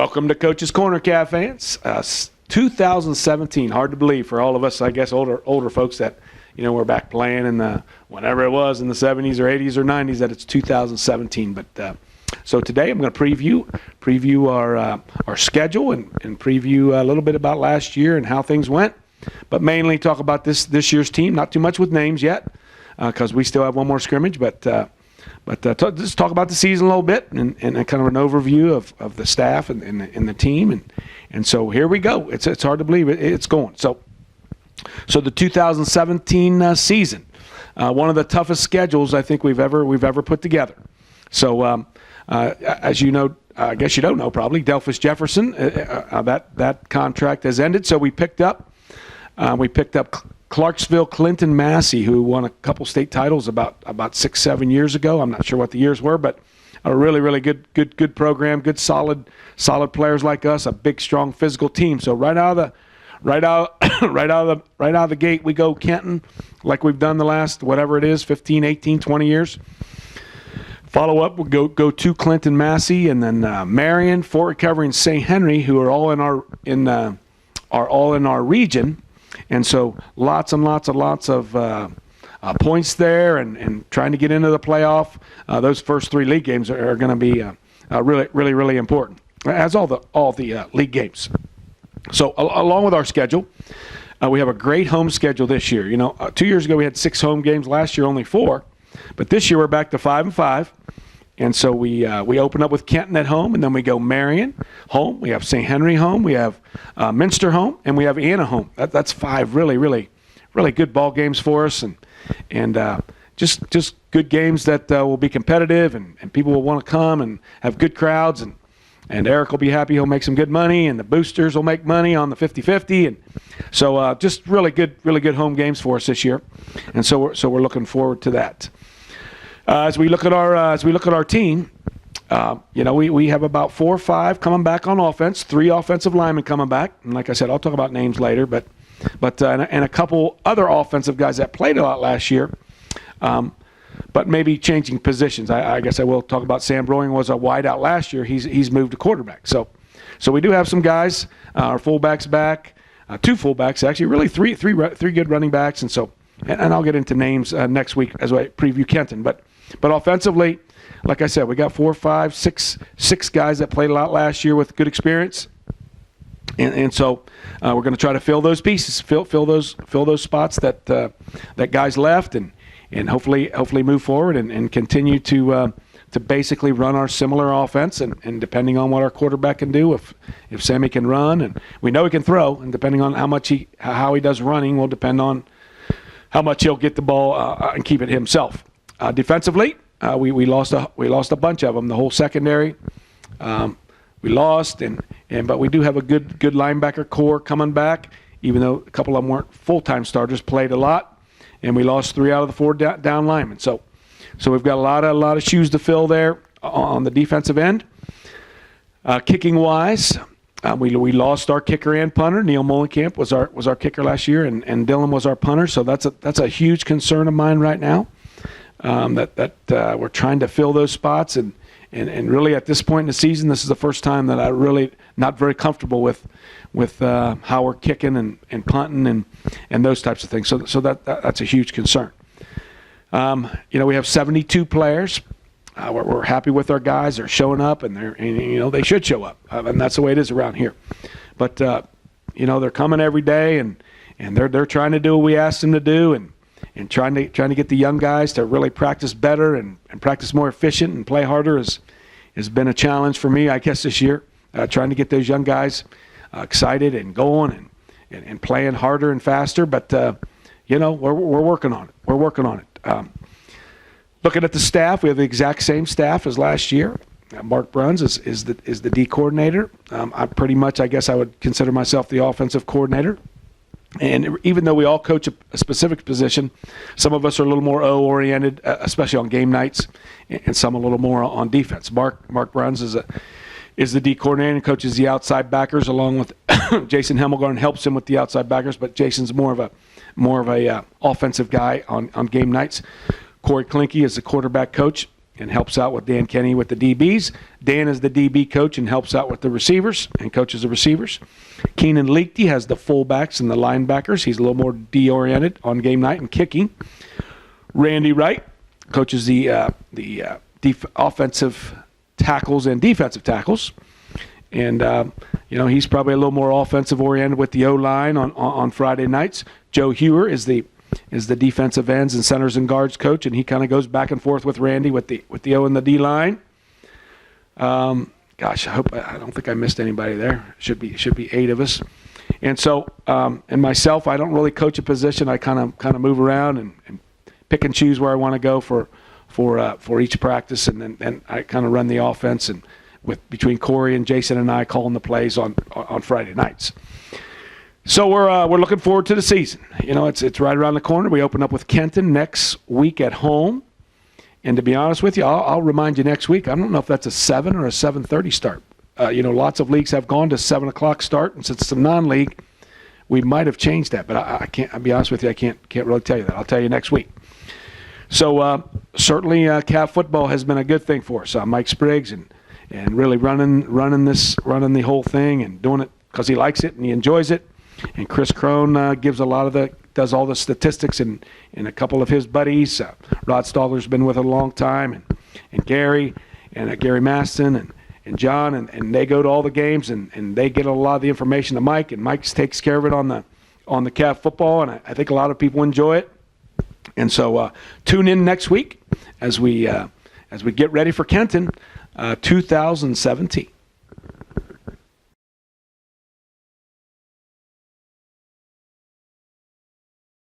Welcome to Coach's Corner, Cav fans. 2017, hard to believe for all of us, I guess, older folks that, we're back playing in the, whenever it was, in the 70s or 80s or 90s, that it's 2017. But so today I'm going to preview our schedule and preview a little bit about last year and how things went, but mainly talk about this year's team. Not too much with names yet because we still have one more scrimmage, but just talk about the season a little bit and kind of an overview of the staff and the team. And so here we go. It's hard to believe it's going. So the 2017 season, one of the toughest schedules I think we've ever put together. So as you know, I guess you don't know probably, Delphus Jefferson, that contract has ended. So we picked up Clarksville Clinton Massey, who won a couple state titles about 6-7 years ago. I'm not sure what the years were, but a really good program, good solid players like us, a big strong physical team. So right out of the gate we go Kenton, like we've done the last whatever it is, 15, 18, 20 years. Follow up, we'll go to Clinton Massey, and then Marion, Fort Recovery, and St. Henry, who are all in our region. And so lots of points there and trying to get into the playoff. Those first three league games are going to be really important, as all the league games. So along with our schedule, we have a great home schedule this year. 2 years ago we had 6 home games. Last year only 4. But this year we're back to 5-5. And so we open up with Kenton at home, and then we go Marion home. We have St. Henry home. We have Minster home, and we have Anna home. That's 5 really good ball games for us, and just good games that will be competitive, and people will want to come and have good crowds, and Eric will be happy. He'll make some good money, and the boosters will make money on the 50-50, and so just really good home games for us this year, and so we're looking forward to that. As we look at our team, we have about 4 or 5 coming back on offense, 3 offensive linemen coming back, and like I said, I'll talk about names later, but and a couple other offensive guys that played a lot last year, but maybe changing positions. I guess I will talk about Sam Browing was a wideout last year. He's moved to quarterback. So we do have some guys, our fullbacks back, 2 fullbacks actually, really three good running backs, and I'll get into names next week as I preview Kenton, but offensively, like I said, we got 4, 5, 6 guys that played a lot last year with good experience, and so we're going to try to fill those pieces, fill those spots that guys left, and hopefully move forward and continue to basically run our similar offense, and depending on what our quarterback can do, if Sammy can run, and we know he can throw, and depending on how he does running will depend on how much he'll get the ball and keep it himself. Defensively, we lost a bunch of them. The whole secondary, we lost, but we do have a good linebacker core coming back. Even though a couple of them weren't full-time starters, played a lot, and we lost 3 out of the 4 down linemen. So we've got a lot of shoes to fill there on the defensive end. Kicking wise, we lost our kicker and punter. Neil Mullenkamp was our kicker last year, and Dylan was our punter. So that's a huge concern of mine right now. That we're trying to fill those spots, and really at this point in the season, this is the first time that I really not very comfortable with how we're kicking and punting and those types of things. So that's a huge concern. We have 72 players. We're happy with our guys. They're showing up, and they should show up, and that's the way it is around here. But they're coming every day, and they're trying to do what we asked them to do, and trying to get the young guys to really practice better and practice more efficient and play harder has been a challenge for me, I guess, this year. Trying to get those young guys excited and going and playing harder and faster. But we're working on it. We're working on it. Looking at the staff, we have the exact same staff as last year. Mark Bruns is the D coordinator. I pretty much, I guess, I would consider myself the offensive coordinator. And even though we all coach a specific position, some of us are a little more O-oriented, especially on game nights, and some a little more on defense. Mark Bruns is the D coordinator and coaches the outside backers, along with Jason Hemmelgarn helps him with the outside backers, but Jason's more of a offensive guy on game nights. Corey Klinke is the quarterback coach, and helps out with Dan Kenny with the DBs. Dan is the DB coach and helps out with the receivers and coaches the receivers. Keenan Leakey has the fullbacks and the linebackers. He's a little more D-oriented on game night and kicking. Randy Wright coaches the offensive tackles and defensive tackles. And, he's probably a little more offensive-oriented with the O-line on Friday nights. Joe Hewer is the defensive ends and centers and guards coach, and he kind of goes back and forth with Randy with the O and the D-line. I don't think I missed anybody there. Should be 8 of us. And so, and myself, I don't really coach a position. I kind of move around and pick and choose where I want to go for each practice, and then I kind of run the offense and between Corey and Jason and I calling the plays on Friday nights. So we're looking forward to the season. It's right around the corner. We open up with Kenton next week at home. And to be honest with you, I'll remind you next week, I don't know if that's a 7 or a 7:30 start. Lots of leagues have gone to 7 o'clock start, and since it's a non-league, we might have changed that. But I can't. I'll be honest with you, I can't really tell you that. I'll tell you next week. So certainly, cav football has been a good thing for us. Mike Spriggs and really running the whole thing and doing it because he likes it and he enjoys it. And Chris Crone does all the statistics and a couple of his buddies. Rod Staller's been with it a long time, and Gary and Gary Maston and John, and they go to all the games and they get a lot of the information to Mike, and Mike takes care of it on the cav football, and I think a lot of people enjoy it. And so tune in next week as we get ready for Kenton 2017.